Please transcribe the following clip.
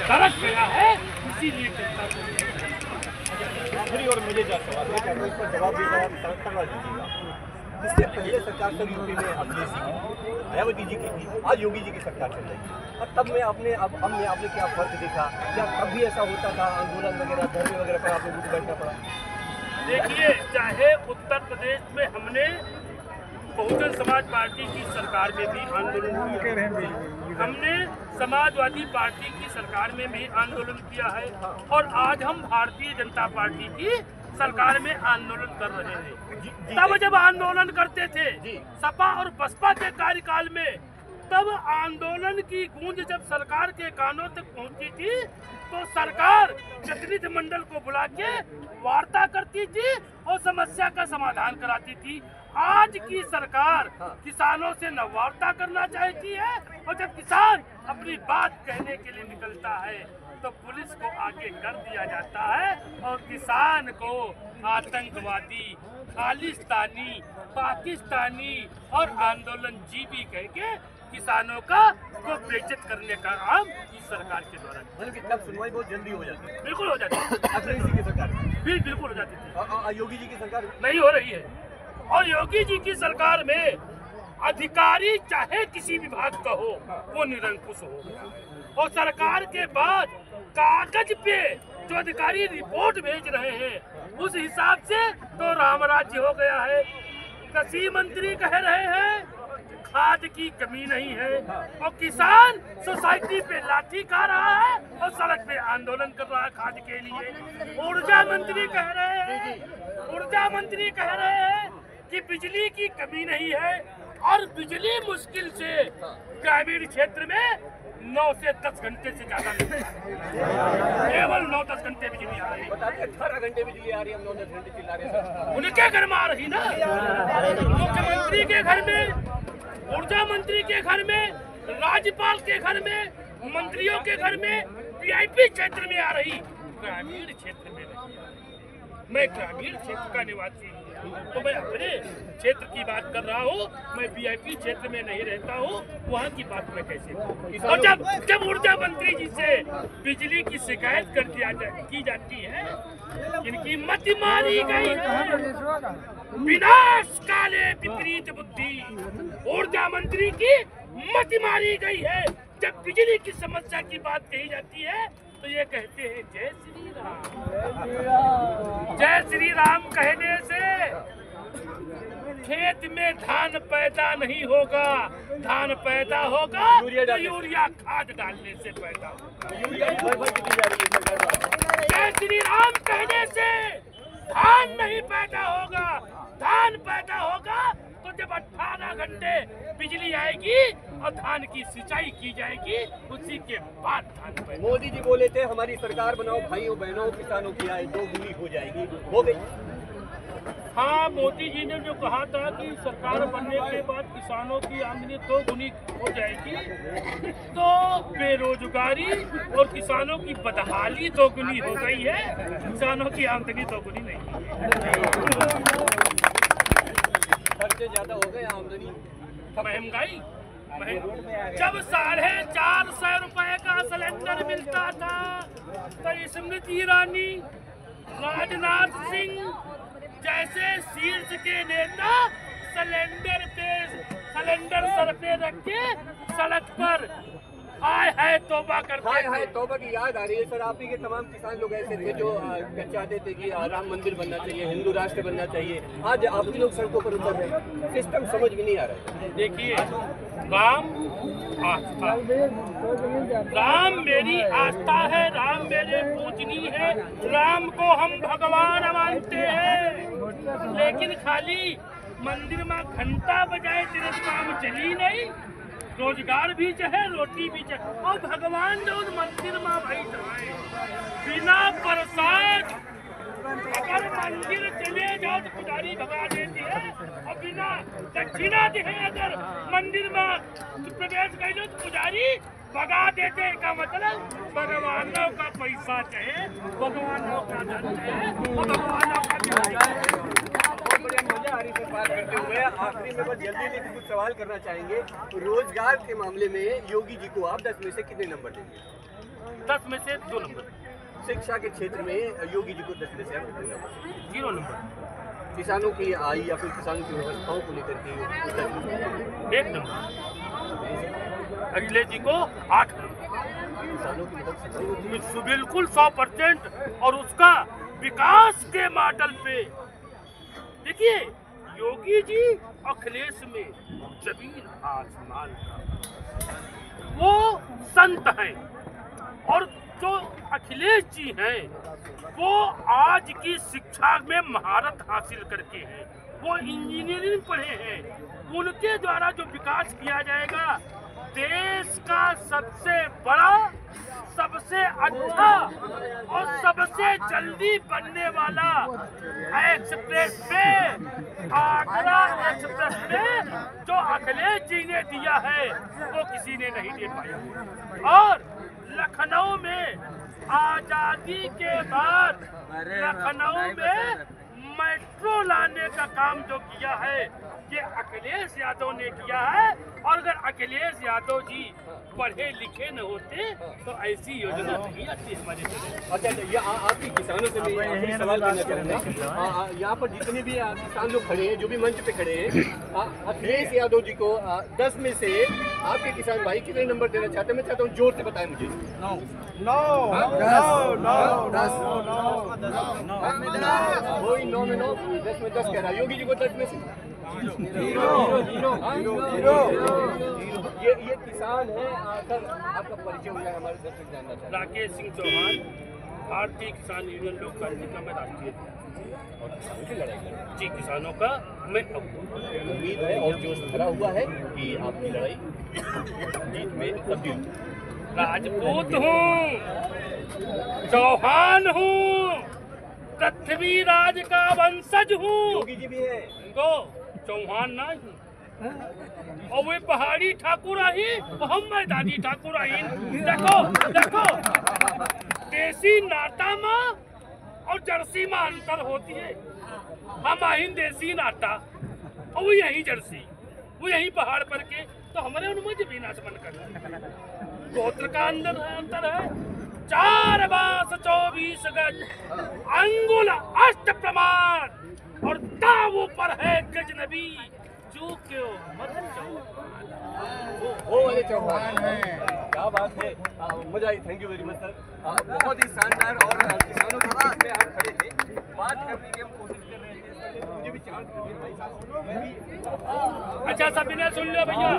तरक गया है, इसीलिए जनता को आखिरी और मुझे जो सवाल है कि इस पर जवाब भी करवा दीजिएगा। इससे पहले सरकार सब यूपी में अखिलेश जी की, मायावती जी की थी, आज योगी जी की सरकार चल रही है। और तब में आपने क्या फर्क देखा? क्या तब भी ऐसा होता था, आंदोलन वगैरह धरने वगैरह पर आपको रुक बैठना पड़ा? देखिए, चाहे उत्तर प्रदेश में हमने बहुजन समाज पार्टी की सरकार में भी आंदोलन किया, हमने समाजवादी पार्टी की सरकार में भी आंदोलन किया है, और आज हम भारतीय जनता पार्टी की सरकार में आंदोलन कर रहे हैं। तब जब आंदोलन करते थे सपा और बसपा के कार्यकाल में, तब आंदोलन की गूंज जब सरकार के कानों तक पहुंची थी, तो सरकार प्रतिनिधि मंडल को बुला के वार्ता करती थी और समस्या का समाधान कराती थी। आज की सरकार किसानों से न वार्ता करना चाहती है, और जब किसान अपनी बात कहने के लिए निकलता है तो पुलिस को आगे कर दिया जाता है, और किसान को आतंकवादी, खालिस्तानी, पाकिस्तानी और आंदोलन जीवी कह के किसानों का को बेइज्जत करने का काम इस सरकार के द्वारा। मतलब तब सुनवाई बहुत जल्दी हो जाती है। बिल्कुल हो जाती है। अखिलेश जी की सरकार बिल्कुल हो जाती थी। योगी जी की सरकार नहीं हो रही है, और योगी जी की सरकार में अधिकारी चाहे किसी विभाग का हो, वो निरंकुश हो गया, और सरकार के बाद कागज पे जो अधिकारी रिपोर्ट भेज रहे हैं, उस हिसाब से तो रामराज्य हो गया है। कृषि मंत्री कह रहे हैं खाद की कमी नहीं है, और किसान सोसाइटी पे लाठी खा रहा है और सड़क पे आंदोलन कर रहा है खाद के लिए। ऊर्जा मंत्री कह रहे हैं कि बिजली की कमी नहीं है, और बिजली मुश्किल से ग्रामीण क्षेत्र में 9 से 10 घंटे से ज्यादा नहीं, केवल 9-10 घंटे बिजली आ रही है। 18 घंटे बिजली आ रही है, हम 9-10 घंटे चिल्ला रहे हैं। उनके घर में आ रही ना, मुख्यमंत्री के घर में, ऊर्जा मंत्री के घर में, राज्यपाल के घर में, मंत्रियों के घर में, वीआईपी क्षेत्र में आ रही, ग्रामीण क्षेत्र में नहीं। मैं ग्रामीण क्षेत्र का निवासी हूँ, तो मैं अपने क्षेत्र की बात कर रहा हूँ, मैं वीआईपी क्षेत्र में नहीं रहता हूँ, वहाँ की बात मैं कैसे करूँ? और जब ऊर्जा मंत्री जी से बिजली की शिकायत की जाती है, इनकी मत मारी गई है, विनाश काले विपरीत बुद्धि, ऊर्जा मंत्री की मत मारी गई है। जब बिजली की समस्या की बात कही जाती है तो ये कहते हैं जय श्री राम। जय श्री राम कहने से खेत में धान पैदा नहीं होगा, धान पैदा होगा तो यूरिया खाद डालने से पैदा होगा। जय श्री राम कहने से धान नहीं पैदा होगा, धान पैदा होगा तो जब 18 घंटे बिजली आएगी और धान की सिंचाई की जाएगी, उसी के बाद धान पैदा। मोदी जी बोले थे हमारी सरकार बनाओ, भाइयों बहनों किसानों की आय 2 गुनी हो जाएगी, हो गई। हाँ, मोदी जी ने जो कहा था कि सरकार बनने के बाद किसानों की आमदनी 2 गुनी हो जाएगी, तो बेरोजगारी और किसानों की बदहाली 2 गुनी हो गई है, किसानों की आमदनी 2 गुनी नहीं है। खर्चे ज्यादा हो गए, आमदनी महंगाई जब 450 रुपए का सिलेंडर मिलता था तो स्मृति ईरानी, राजनाथ सिंह जैसे शीर्ष के नेता सिलेंडर सर पे रख के सड़क पर हाय हाय तौबा करते थे। हाय तौबा की याद आ रही है सर। आप ही के तमाम किसान लोग ऐसे थे जो चाहते थे कि राम मंदिर बनना चाहिए, हिंदू राष्ट्र बनना चाहिए। आज आप ही लोग सड़कों पर उतर रहे हैं, सिस्टम समझ में नहीं आ रहा है। देखिए, राम आस्था, राम मेरी आस्था है, राम मेरे पूजनीय है, राम को हम भगवान मानते हैं, लेकिन खाली मंदिर में घंटा बजाए तेरे काम चली नहीं, रोजगार भी चाहे, रोटी भी चाहे, और भगवान जो मंदिर में भाई जाए बिना प्रसाद, अगर मंदिर चले जाओ तो पुजारी भगा देती है, और बिना दक्षिणा दे अगर मंदिर में प्रवेश कर तो पुजारी भगा देते का मतलब भगवानों का पैसा चाहे, भगवानों का धन चाहे, और भगवानों का मजा आ रही है बात करते हुए। आखिरी में बस जल्दी से कुछ सवाल करना चाहेंगे। रोजगार के मामले में योगी जी को आप 10 में से कितने नंबर देंगे? 10 में से 2 नंबर। शिक्षा के क्षेत्र में योगी जी को 10 में से 0 नंबर। किसानों की आय या फिर किसानों की व्यवस्थाओं को लेकर के 1 नंबर। अखिलेश जी को 8 नंबर। किसानों की मदद बिल्कुल 100% और उसका विकास के मॉडल पे। देखिए योगी जी अखिलेश में जमीन आसमान का, वो संत हैं और जो अखिलेश जी हैं वो आज की शिक्षा में महारत हासिल करके हैं, वो इंजीनियरिंग पढ़े हैं। उनके द्वारा जो विकास किया जाएगा, देश का सबसे बड़ा, सबसे अच्छा और सबसे जल्दी बनने वाला express way, Agra express way जो अखिलेश जी ने दिया है वो किसी ने नहीं दे पाया। और लखनऊ में आजादी के बाद लखनऊ में मेट्रो लाने का काम जो किया है ये अखिलेश यादव ने किया है। और अगर अखिलेश यादव जी पढ़े लिखे न होते तो ऐसी योजना नहीं आती हमारे लिए। अच्छा, ये आपकी किसानों से मैं आखिरी सवाल करना चाहूँगा। यहाँ पर जितने भी किसान लोग खड़े हैं, जो भी मंच पे खड़े हैं, अखिलेश यादव जी को 10 में से आपके किसान भाई कितने नंबर देना चाहते हैं? मैं चाहता हूँ जोर से बताएं मुझे। 9 वही 9 में 9, 10 में 10 कह रहा है। योगी जी को 10 में से 0। ये किसान है। सर आपका परिचय हो जाए, हमारे दर्शक जानना चाहते हैं। राकेश सिंह चौहान, भारतीय किसान यूनियन लोक पार्टी का मैं राष्ट्रीय और किसानों की लड़ाई लड़ जी, किसानों का मैं उम्मीद है और जोश भरा हुआ है कि आपकी लड़ाई जीत में तब्दील। राजपूत हूँ, चौहान हूँ, पृथ्वीराज का वंशज हूँ। योगी जी भी है तो चौहान नहीं और वे पहाड़ी ठाकुर आई, हम मैदानी ठाकुर आई। देखो देखो, देसी नाटा में और जर्सी में अंतर होती है। हम आहिन देसी नाटा और वो यही जर्सी, वो यही पहाड़ पर के, तो हमारे उनमें जमीन आसमान का गोत्र का अंतर है। 4 बास 24 गज अंगुल अष्ट प्रमाण और दाव पर है गजनबी, चूक्यो मत वो वाले चौहान। क्या बात है, मजा आई। Thank you very much sir, बहुत ही शानदार। और किसानों के बीच में आप खड़े थे, बात करने की हम कोशिश कर रहे थे, मुझे भी चांस अच्छा सब सुन लो भैया।